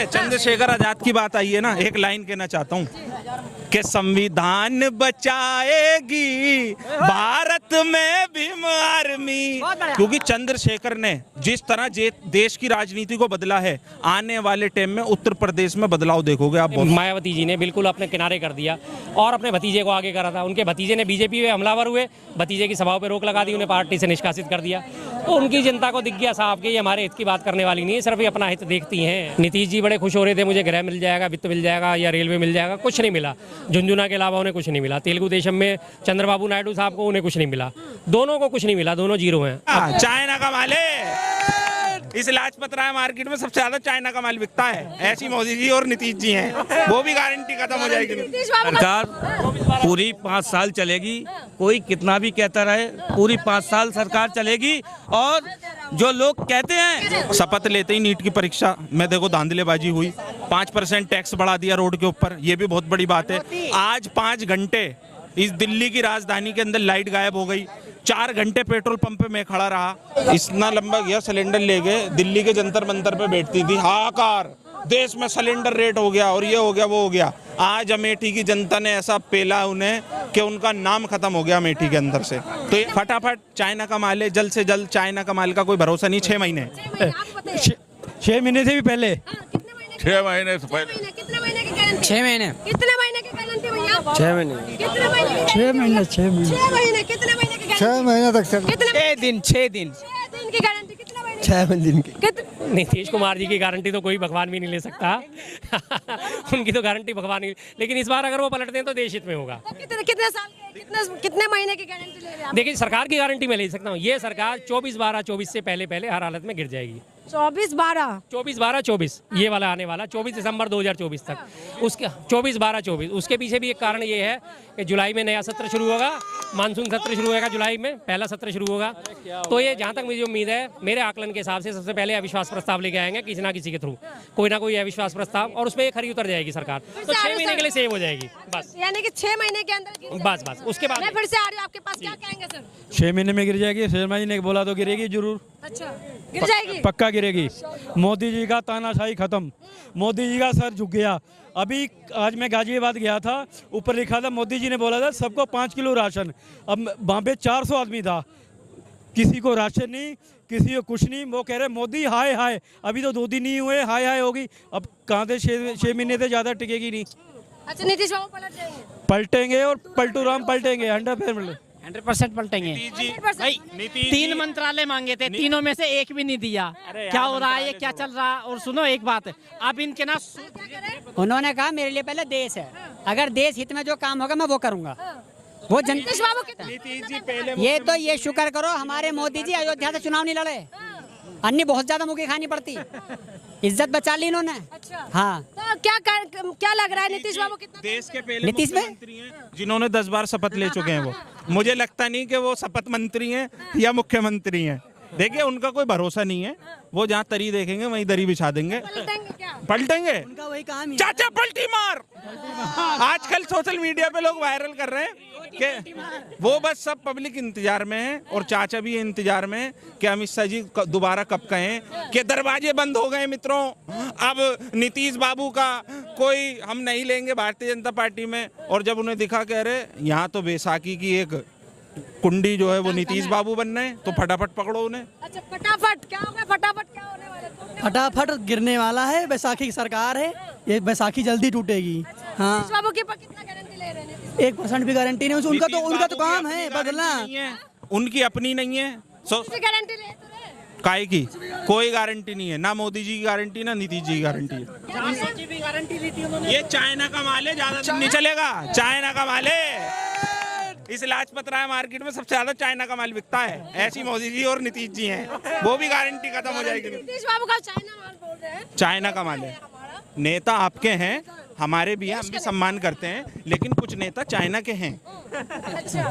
चंद्रशेखर आजाद की बात आई है ना, एक लाइन कहना चाहता हूँ कि संविधान बचाएगी भारत में भीम आर्मी, क्योंकि चंद्रशेखर ने जिस तरह देश की राजनीति को बदला है, आने वाले टाइम में उत्तर प्रदेश में बदलाव देखोगे आप। मायावती जी ने बिल्कुल अपने किनारे कर दिया और अपने भतीजे को आगे करा था। उनके भतीजे ने बीजेपी में हमलावर हुए, भतीजे की सभाओं पर रोक लगा दी, उन्हें पार्टी से निष्कासित कर दिया। तो उनकी जनता को दिख गया साहब कि ये हमारे हित की बात करने वाली नहीं है, सिर्फ ये अपना हित देखती हैं। नीतीश जी बड़े खुश हो रहे थे, मुझे गृह मिल जाएगा, वित्त मिल जाएगा या रेलवे मिल जाएगा, कुछ नहीं मिला। झुंझुना के अलावा उन्हें कुछ नहीं मिला। तेलुगु देशम में चंद्रबाबू नायडू साहब को, उन्हें कुछ नहीं मिला। दोनों को कुछ नहीं मिला, दोनों जीरो हैं। चाइना का माल है, इस लाजपत राय मार्केट में सबसे ज्यादा चाइना का माल बिकता है। ऐसी मोदी जी और नीतीश जी हैं, वो भी गारंटी खत्म हो जाएगी। सरकार पूरी 5 साल चलेगी, कोई कितना भी कहता रहे, पूरी 5 साल सरकार चलेगी। और जो लोग कहते हैं, शपथ लेते ही नीट की परीक्षा में देखो धांधलेबाजी हुई, 5% टैक्स बढ़ा दिया रोड के ऊपर, ये भी बहुत बड़ी बात है। आज 5 घंटे इस दिल्ली की राजधानी के अंदर लाइट गायब हो गई, 4 घंटे पेट्रोल पंप पे मैं खड़ा रहा। इतना लंबा गया सिलेंडर ले गए, दिल्ली के जंतर मंतर पे बैठती थी, हाहाकार, देश में सिलेंडर रेट हो गया और ये हो गया वो हो गया। आज अमेठी की जनता ने ऐसा पेला उन्हें कि उनका नाम खत्म हो गया अमेठी के अंदर से। तो ये फटाफट चाइना का माल है, जल्द से जल्द चाइना का माल का कोई भरोसा नहीं। 6 महीने 6 महीने से भी पहले, 6 महीने से पहले, 6 महीने, कितने महीने की गारंटी भैया? 6 महीने, कितने महीने? 6 महीने, 6 महीने, 6 महीने, कितने महीने की गारंटी? 6 महीने तक चल, कितने 6 दिन, 6 दिन, 6 दिन की गारंटी, कितने महीने? 6 दिन की। नीतीश कुमार जी की गारंटी तो कोई भगवान भी नहीं ले सकता। उनकी तो गारंटी भगवान ही, लेकिन इस बार अगर वो पलटते हैं तो देश हित में होगा। तो कितने साल के, कितने महीने की गारंटी ले रहे हैं आप? देखिए, सरकार की गारंटी मैं ले सकता हूँ। ये सरकार 24/12/24 से पहले हर हालत में गिर जाएगी। 24/12 ये वाला आने वाला 24 दिसंबर 2024 तक, उसके 24/12/24। उसके पीछे भी एक कारण ये है कि जुलाई में नया सत्र शुरू होगा, मानसून सत्र शुरू होगा, जुलाई में पहला सत्र शुरू होगा। तो ये जहाँ तक मुझे उम्मीद है, मेरे आकलन के हिसाब से सबसे पहले अविश्वास प्रस्ताव लेके आएंगे किसी ना किसी के थ्रू, कोई ना कोई अविश्वास प्रस्ताव, और उसमें खरी उतर जाएगी सरकार, तो 6 महीने के लिए सेव हो जाएगी बस। यानी कि 6 महीने के अंदर बस उसके बाद मैं फिर से आ रही हूँ आपके पास, क्या कहेंगे सर? 6 महीने में गिर जाएगी। शर्मा जी ने बोला तो गिरेगी जरूर, अच्छा, गिर जाएगी, पक्का गिरेगी। मोदी जी का तानाशाही खत्म, मोदी जी का सर झुक गया। अभी आज मैं गाजियाबाद गया था, ऊपर लिखा था, मोदी जी ने बोला था सबको 5 किलो राशन। अब वहाँ पे 400 आदमी था, किसी को राशन नहीं, किसी को कुछ नहीं। वो कह रहे मोदी हाय हाय, अभी तो 2 दिन ही हुए, हाय हाय होगी। अब कहाँ से 6 महीने से ज़्यादा टिकेगी नहीं। अच्छा, नीतीश बाबू पलट जाएंगे? पलटेंगे और पलटू राम पलटेंगे, 100% पलटेंगे। भाई 3 मंत्रालय मांगे थे, तीनों में से एक भी नहीं दिया। क्या हो रहा है, ये क्या चल रहा है? और सुनो एक बात, अब इनके ना, उन्होंने कहा मेरे लिए पहले देश है, अगर देश हित में जो काम होगा मैं वो करूंगा। वो नीतीश बाबू जनता, ये शुक्र करो हमारे मोदी जी अयोध्या से चुनाव नहीं लड़े, अन्य बहुत ज्यादा मुखी खानी पड़ती, इज्जत बचा ली इन्होंने। अच्छा, हाँ, तो क्या लग रहा है नीतीश बाबू कितना? देश के पहले नीतीश में मंत्री हैं जिन्होंने 10 बार शपथ ले चुके हैं। वो मुझे लगता नहीं कि वो शपथ मंत्री हैं या मुख्यमंत्री हैं। देखिए, उनका कोई भरोसा नहीं है, वो जहाँ तरी देखेंगे वहीं दरी बिछा देंगे, पलटेंगे। उनका वही काम है, चाचा पलटी मार। आजकल सोशल मीडिया पे लोग वायरल कर रहे हैं कि वो बस सब पब्लिक इंतजार में है, और चाचा भी इंतजार में है कि अमित शाह जी दोबारा कब कहें कि दरवाजे बंद हो गए मित्रों, अब नीतीश बाबू का कोई हम नहीं लेंगे भारतीय जनता पार्टी में। और जब उन्हें दिखा कह रहे यहाँ तो बैसाखी की एक कुंडी जो है वो नीतीश बाबू बन रहे हैं, तो फटाफट पकड़ो उन्हें। अच्छा, फटाफट क्या होगा? फटाफट क्या होने वाला है? फटाफट गिरने वाला है, बैसाखी की सरकार है, ये बैसाखी जल्दी टूटेगी। हाँ, नीतीश बाबू की कितना गारंटी ले रहे हैं? 1% भी गारंटी नहीं, उनका तो काम है बदलना, उनकी अपनी नहीं है। गारंटी ले तो रहे, काहे की कोई गारंटी नहीं है, ना मोदी जी की गारंटी ना नीतीश जी की गारंटी है। ये चाइना का माल है, ज्यादा दिन नहीं चलेगा। चाइना का माल है, इस लाजपत राय मार्केट में सबसे ज्यादा चाइना का माल बिकता है। ऐसी मोदी जी और नीतीश जी हैं, वो भी गारंटी खत्म हो जाएगी। नीतीश बाबू का चाइना माल बोल रहे हैं, चाइना का माल है। नेता आपके हैं, हमारे भी हैं, हम भी सम्मान करते हैं, लेकिन कुछ नेता चाइना के हैं।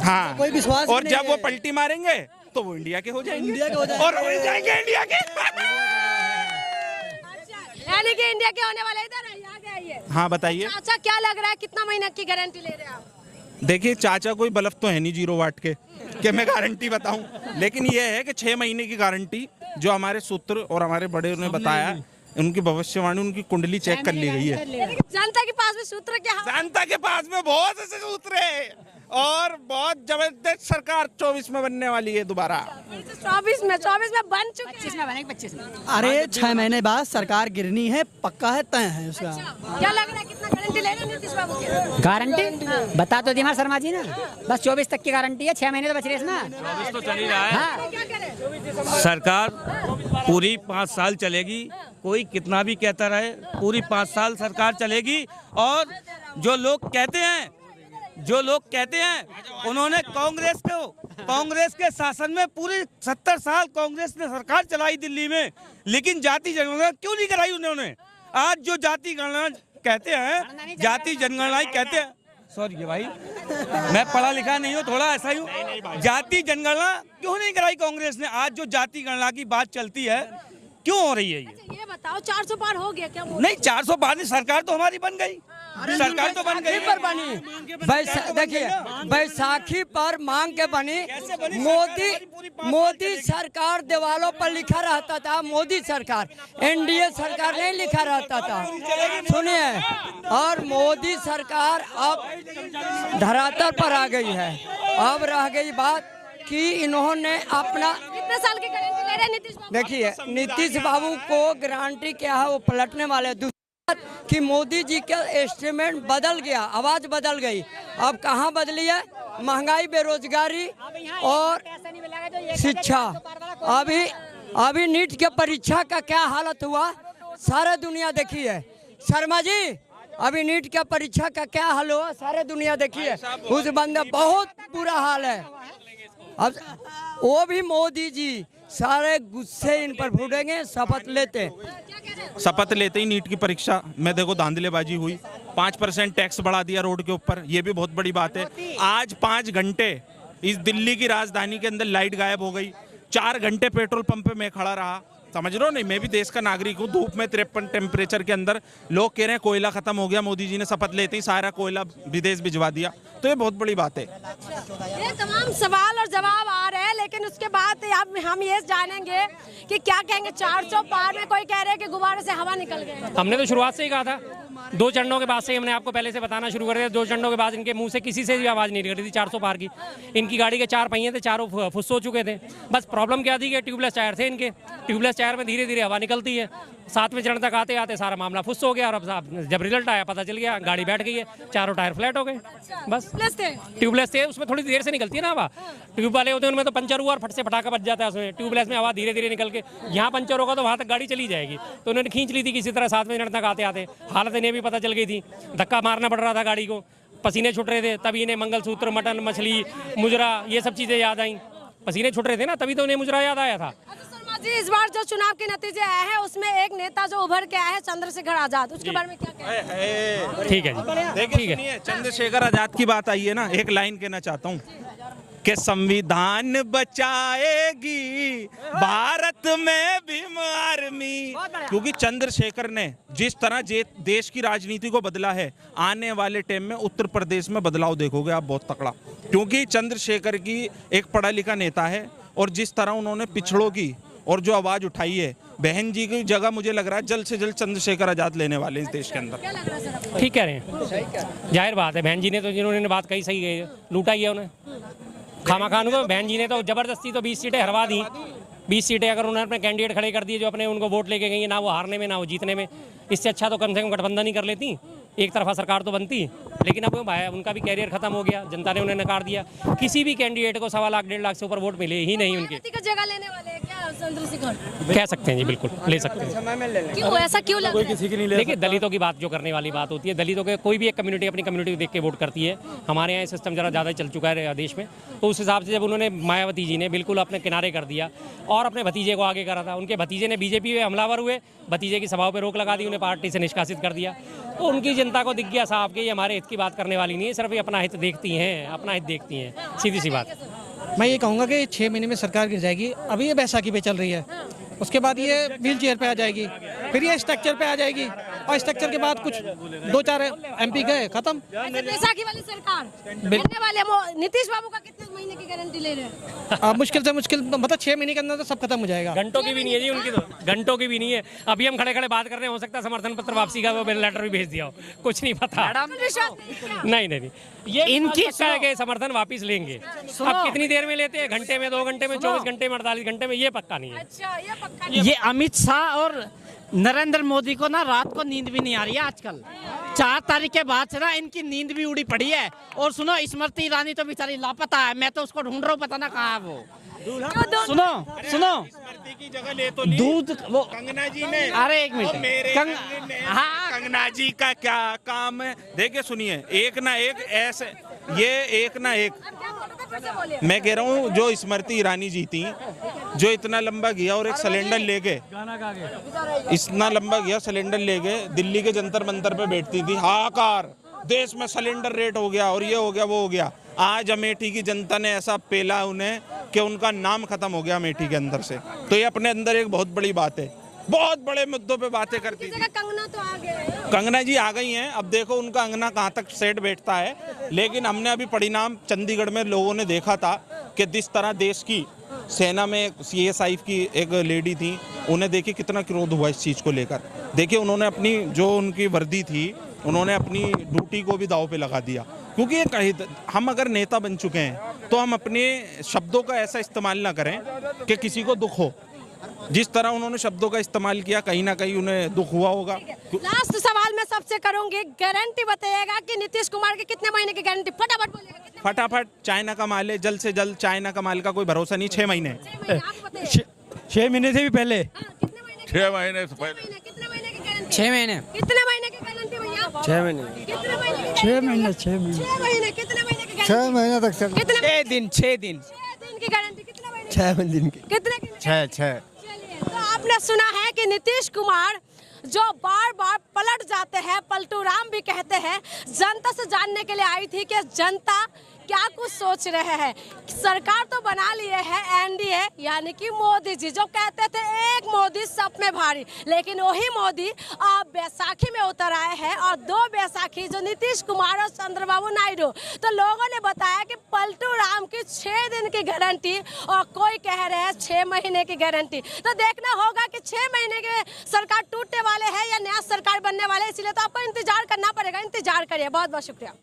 हाँ, कोई विश्वास और नहीं जब है। वो पलटी मारेंगे तो वो इंडिया के हो जाएंगे, इंडिया के हो जाएंगे। और हो जाएंगे इंडिया के। यानी कि इंडिया के होने वाले इधर है, यहाँ के आइए। हाँ बताइए। अच्छा, क्या लग रहा है, कितना महीने की गारंटी ले रहे हैं आप? देखिए, चाचा कोई बलफ तो है नहीं 0 वाट के कि मैं गारंटी बताऊं, लेकिन ये है कि 6 महीने की गारंटी जो हमारे सूत्र और हमारे बड़े ने बताया उनकी भविष्यवाणी, उनकी कुंडली चेक कर ली गई है। लेकिन जनता के पास में सूत्र क्या है? जनता के पास में बहुत ऐसे सूत्र है और बहुत जबरदस्त सरकार 24 में बनने वाली है दोबारा। 24 में बन चुके 25 में बनेगी 25 में। अरे 6 महीने बाद सरकार गिरनी है, पक्का है, तय है उसका। क्या लग रहा है कितना गारंटी ले रहे हैं नीतीश बाबू की? गारंटी बता तो दिमाग शर्मा जी ना, बस 24 तक की गारंटी है, 6 महीने तो बच रहे इसमें। 24 तो चल ही रहा है। क्या करें? सरकार पूरी 5 साल चलेगी, कोई कितना भी कहता रहे, पूरी 5 साल सरकार चलेगी। और जो लोग कहते हैं उन्होंने कांग्रेस के शासन में पूरे 70 साल कांग्रेस ने सरकार चलाई दिल्ली में, लेकिन जाति जनगणना क्यों नहीं कराई उन्होंने? आज जो जाति गणना कहते हैं, जाति जनगणना कहते हैं, सॉरी भाई मैं पढ़ा लिखा नहीं हूँ, थोड़ा ऐसा ही हूँ, जाति जनगणना क्यों नहीं कराई कांग्रेस ने? आज जो जाति गणना की बात चलती है क्यों हो रही है ये बताओ 400 पार हो गया क्या? नहीं 400 पार नहीं, सरकार तो हमारी बन गई, सरकार तो बन गई पर बनी। देखिए बैसाखी पर मांग के बनी। मोदी सरकार दीवारों पर लिखा रहता था, मोदी सरकार, एनडीए सरकार नहीं लिखा रहता था। सुनिए, और मोदी सरकार अब धरातल पर आ गई है। अब रह गई बात कि इन्होंने अपना कितने साल की गारंटी ले रहे हैं नीतीश बाबू? देखिए नीतीश बाबू को गारंटी क्या है, वो पलटने वाले। कि मोदी जी का एस्टीमेट बदल गया, आवाज बदल गई। अब कहाँ बदली है? महंगाई, बेरोजगारी और शिक्षा। अभी नीट के परीक्षा का क्या हालत हुआ सारा दुनिया देखी है। शर्मा जी अभी नीट के परीक्षा का क्या हाल हुआ सारे दुनिया देखी है। उस बंदे बहुत बुरा हाल है। अब वो भी मोदी जी सारे गुस्से इन पर फूटेंगे। शपथ लेते ही नीट की परीक्षा में देखो धांधलेबाजी हुई, 5% टैक्स बढ़ा दिया रोड के ऊपर, ये भी बहुत बड़ी बात है। आज 5 घंटे इस दिल्ली की राजधानी के अंदर लाइट गायब हो गई, 4 घंटे पेट्रोल पंप पे मैं खड़ा रहा। समझ रहे हो नहीं, मैं भी देश का नागरिक हूँ। धूप में 53 टेम्परेचर के अंदर लोग कह रहे हैं कोयला खत्म हो गया, मोदी जी ने शपथ लेते ही सारा कोयला विदेश भिजवा दिया, तो ये बहुत बड़ी बात है। ये तमाम सवाल और जवाब आ रहे हैं, लेकिन उसके बाद अब हम ये जानेंगे कि क्या कहेंगे 400 पार में। कोई कह रहे हैं कि गुब्बारे से हवा निकल गई। हमने तो शुरुआत से ही कहा था, 2 चरणों के बाद से हमने आपको पहले से बताना शुरू कर दिया। 2 चरणों के बाद इनके मुंह से किसी से भी आवाज़ नहीं निकल रही थी 400 पार की। इनकी गाड़ी के 4 पहिए थे, चारों फुस हो चुके थे। बस प्रॉब्लम क्या थी कि ट्यूबलेस टायर थे इनके, ट्यूबलेस टायर में धीरे धीरे हवा निकलती है। 7वें चरण तक आते आते सारा मामला फुस हो गया। और अब जब रिजल्ट आया पता चल गया गाड़ी बैठ गई है, चारों टायर फ्लैट हो गए। बस ट्यूबलेस थे, उसमें थोड़ी देर से निकलती है ना हवा। ट्यूब वाले होते हैं उनमें तो पंचर हुआ और फट से फटाका बच जाता है उसमें। ट्यूबलेस में हवा धीरे धीरे निकल के यहाँ पंचर होगा तो वहाँ तक गाड़ी चली जाएगी। तो उन्होंने खींच ली थी किसी तरह 7वें चरण तक आते आते। हालत इन्हें भी पता चल गई थी, धक्का मारना पड़ रहा था गाड़ी को, पसीने छूट रहे थे। तभी इन्हें मंगलसूत्र, मटन, मछली, मुजरा ये सब चीज़ें याद आई। पसीने छूट रहे थे ना, तभी तो उन्हें मुजरा याद आया था। जी इस बार जो चुनाव के नतीजे आए हैं उसमें एक नेता जो उभर के आया है चंद्रशेखर आजाद, उसके बारे में क्या कहें? ठीक है जी, देखिए सुनिए, चंद्रशेखर आजाद की बात आई है ना, एक लाइन कहना चाहता हूँ कि संविधान बचाएगी भारत में भीम आर्मी। क्योंकि चंद्रशेखर ने जिस तरह देश की राजनीति को बदला है, आने वाले टाइम में उत्तर प्रदेश में बदलाव देखोगे आप बहुत तकड़ा। क्योंकि चंद्रशेखर की एक पढ़ा लिखा नेता है और जिस तरह उन्होंने पिछड़ों की और जो आवाज़ उठाई है, बहन जी की जगह मुझे लग रहा है जल्द से जल्द चंद्रशेखर आजाद लेने वाले इस देश के अंदर। ठीक कह रहे हैं, जाहिर बात है। बहन जी ने तो जिन्होंने बात कही सही है, लूटा ही है उन्हें खामा खान को। बहन जी ने तो जबरदस्ती तो 20 सीटें हरवा दी। 20 सीटें अगर उन्होंने अपने कैंडिडेट खड़े कर दिए जो अपने उनको वोट लेके गई, ना वो हारने में ना वो जीतने में। इससे अच्छा तो कम से कम गठबंधन ही कर लेती, एक तरफा सरकार तो बनती। लेकिन अब उनका भी कैरियर खत्म हो गया, जनता ने उन्हें नकार दिया। किसी भी कैंडिडेट को 1.25 लाख 1.5 लाख से ऊपर वोट मिले ही नहीं उनके। जगह लेने वाले हैं क्या चंद्रशेखर? कह सकते हैं जी, बिल्कुल ले सकते हैं। क्यों ऐसा क्यों लग रहा है? देखिए दलितों की बात जो करने वाली बात होती है, दलितों के कोई भी एक कम्युनिटी अपनी कम्युनिटी को देख के वोट करती है। हमारे यहाँ सिस्टम जरा ज़्यादा चल चुका है देश में, तो उस हिसाब से जब उन्होंने मायावती जी ने बिल्कुल अपने किनारे कर दिया और अपने भतीजे को आगे करा था, उनके भतीजे ने बीजेपी में हमलावर हुए, भतीजे की सभाओं पर रोक लगा दी, उन्हें पार्टी से निष्कासित कर दिया। तो उनकी जनता को दिख गया साहब कि ये हमारे हित की बात करने वाली नहीं है, सिर्फ ये अपना हित देखती हैं, अपना हित देखती हैं, सीधी सी बात। मैं ये कहूँगा कि 6 महीने में सरकार गिर जाएगी। अभी ये बैसाखी पे चल रही है, उसके बाद ये व्हील चेयर पे आ जाएगी, फिर ये स्ट्रक्चर पे आ जाएगी, और स्ट्रक्चर के बाद कुछ 2-4 MP गए, खत्म। बैसाखी वाली सरकार बनने वाले नीतीश बाबू का कितने महीने की गारंटी ले रहे हैं? अब मुश्किल से मुश्किल मतलब 6 महीने के अंदर तो सब खत्म हो जाएगा। घंटों की भी नहीं है जी उनकी, तो घंटों की भी नहीं है। अभी हम खड़े खड़े बात कर रहे हैं, हो सकता है समर्थन पत्र वापसी का वो लेटर भी भेज दिया हो, कुछ नहीं पता। नहीं, ये इनकी के समर्थन वापस लेंगे। अब कितनी देर में लेते हैं, घंटे में, 2 घंटे में, 24 घंटे में, 48 घंटे में, ये पक्का नहीं है। अच्छा, ये पक्का ये अमित शाह और नरेंद्र मोदी को ना रात को नींद भी नहीं आ रही है आजकल। 4 तारीख के बाद से ना इनकी नींद भी उड़ी पड़ी है। और सुनो, स्मृति ईरानी तो बेचारी लापता है, मैं तो उसको ढूंढ रहा हूँ, पता ना कहाँ है वो। सुनो की जगह ले तो ली। दूध वो कंगना जी ने, अरे एक मिनट, हाँ, कंगना जी का क्या काम है? देखिए सुनिए, एक ना एक ऐसे, ये एक ना एक, मैं कह रहा हूँ जो स्मृति ईरानी जी थी, जो इतना लंबा गया और एक सिलेंडर लेके, इतना लंबा गया सिलेंडर लेके दिल्ली के जंतर मंतर पे बैठती थी, हाहाकार, देश में सिलेंडर रेट हो गया और ये हो गया वो हो गया। आज अमेठी की जनता ने ऐसा पेला उन्हें कि उनका नाम खत्म हो गया अमेठी के अंदर से। तो ये अपने अंदर एक बहुत बड़ी बात है, बहुत बड़े मुद्दों पे बातें करती थी। कंगना तो आ गए, कंगना जी आ गई हैं, अब देखो उनका अंगना कहाँ तक सेट बैठता है। लेकिन हमने अभी परिणाम चंडीगढ़ में लोगों ने देखा था कि जिस तरह देश की सेना में CSI की एक लेडी थी, उन्हें देखिए कितना क्रोध हुआ इस चीज़ को लेकर। देखिए उन्होंने अपनी जो उनकी वर्दी थी, उन्होंने अपनी ड्यूटी को भी दांव पे लगा दिया। क्योंकि ये कहीं हम अगर नेता बन चुके हैं तो हम अपने शब्दों का ऐसा इस्तेमाल ना करें कि किसी को दुख हो। जिस तरह उन्होंने शब्दों का इस्तेमाल किया, कहीं ना कहीं उन्हें दुख हुआ होगा। लास्ट सवाल मैं सबसे करूंगी, गारंटी बताइएगा कि नीतीश कुमार की कितने महीने की गारंटी? फटाफट बोलिएगा। फटाफट, चाइना का माल है, जल्द से जल्द चाइना का माल का कोई भरोसा नहीं। 6 महीने 6 महीने से भी पहले, 6 महीने से पहले, कितने महीने की गारंटी? 6 महीने, कितने महीने की गारंटी भैया? 6 महीने, कितने महीने की? 6 महीने 6 महीने, कितने महीने की गारंटी? 6 महीने तक चल, कितने 6 दिन 6 दिन 6 दिन की गारंटी? कितने महीने? 6 दिन की, कितने की? 6। चलिए, तो आपने सुना है कि नीतीश कुमार जो बार बार पलट जाते हैं, पलटू राम भी कहते हैं, जनता से जानने के लिए आई थी कि जनता क्या कुछ सोच रहे हैं। सरकार तो बना लिए है NDA यानी कि मोदी जी, जो कहते थे एक मोदी सब में भारी, लेकिन वही मोदी अब बैसाखी में उतर आए हैं। और 2 बैसाखी जो नीतीश कुमार और चंद्रबाबू नायडू, तो लोगों ने बताया कि पलटू राम की 6 दिन की गारंटी और कोई कह रहे हैं 6 महीने की गारंटी। तो देखना होगा कि 6 महीने के सरकार टूटने वाले हैं या नया सरकार बनने वाले, इसलिए तो आपको इंतजार करना पड़ेगा। इंतजार करिए। बहुत बहुत शुक्रिया।